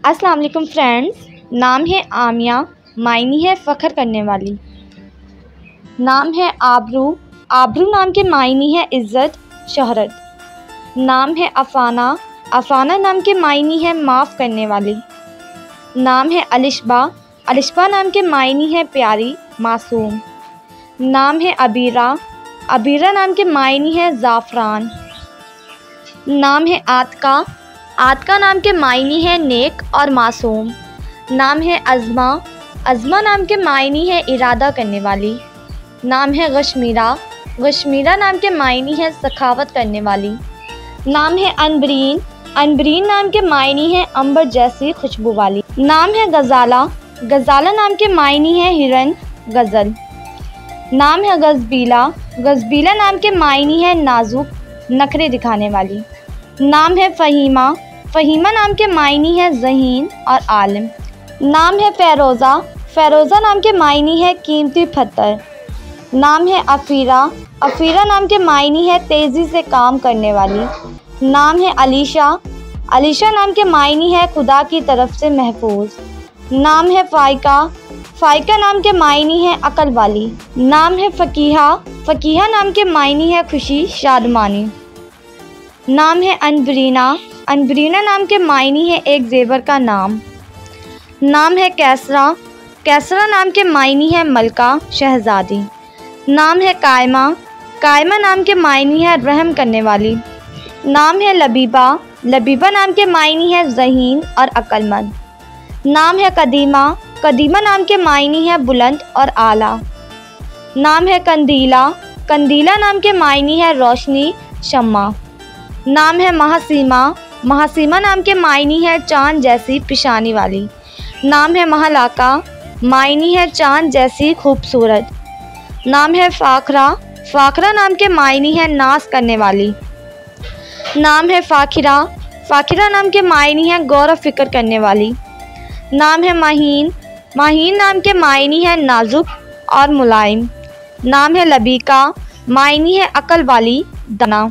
अस्सलाम वालेकुम फ्रेंड्स। नाम है आमिया, मायनी है फ़ख्र करने वाली। नाम है आबरू, आबरू नाम के मायनी है इज़्ज़त, शोहरत। नाम है अफ़ाना, अफ़ाना नाम के मायनी है माफ़ करने वाली। नाम है अलिशबा, अलिशबा नाम के मायनी है प्यारी, मासूम। नाम है अबीरा, अबीरा नाम के मायनी है ज़ाफ़रान। नाम है आतका, आतका नाम के मायनी है नेक और मासूम। नाम है अज़मा, अज़मा नाम के मायनी है इरादा करने वाली। नाम है गशमीरा, गशमीरा नाम के मायनी है सखावत करने वाली। नाम है अनबरीन, अनबरीन नाम के मायनी है अंबर जैसी खुशबू वाली। नाम है गज़ाला, गज़ाला नाम के मायनी है हिरन, गज़ल। नाम है गज़बीला, गज़बीला नाम के मायनी है नाजुक, नखरे दिखाने वाली। नाम है फ़हीमा, फ़हीमा नाम के मायनी है ज़हीन और आलिम। नाम है फ़ेरोज़ा, फ़ेरोज़ा नाम के मायनी है कीमती पत्थर। नाम है अफ़ीरा, अफ़ीरा नाम के मायनी है तेज़ी से काम करने वाली। नाम है अलीशा, अलीशा नाम के मायनी है खुदा की तरफ से महफूज। नाम है फ़ाइका, फ़ाइका नाम के मायनी है अकल वाली। नाम है फ़कीहा, फ़कीहा नाम के मायनी है खुशी, शादमानी। नाम है अनबरीना, अनबरीना नाम के मायनी है एक ज़ेवर का नाम। नाम है कैसरा, कैसरा नाम के मायनी है मलका, शहज़ादी। नाम है कायमा, कायमा नाम के मायनी है रहम करने वाली। नाम है लबीबा, लबीबा नाम के मायनी है ज़हीन और अक्लमंद। नाम है कदीमा, कदीमा नाम के मायनी है बुलंद और आला। नाम है कंदीला, कंदीला नाम के मायनी है रोशनी, शम्मा। नाम है महासीमा, महासीमा नाम के मायनी है चाँद जैसी पिशानी वाली। नाम है महलाका, मायनी है चाँद जैसी खूबसूरत। नाम है फ़ाखरा, फ़ाखरा नाम के मायनी है नाज करने वाली। नाम है फ़ाखिरा, फ़ाखिरा नाम के मायनी है गौर व फिक्र करने वाली। नाम है माहीन, माहीन नाम के मायनी है नाजुक और मुलायम। नाम है लबीका, मायनी है अकल वाली, दाना।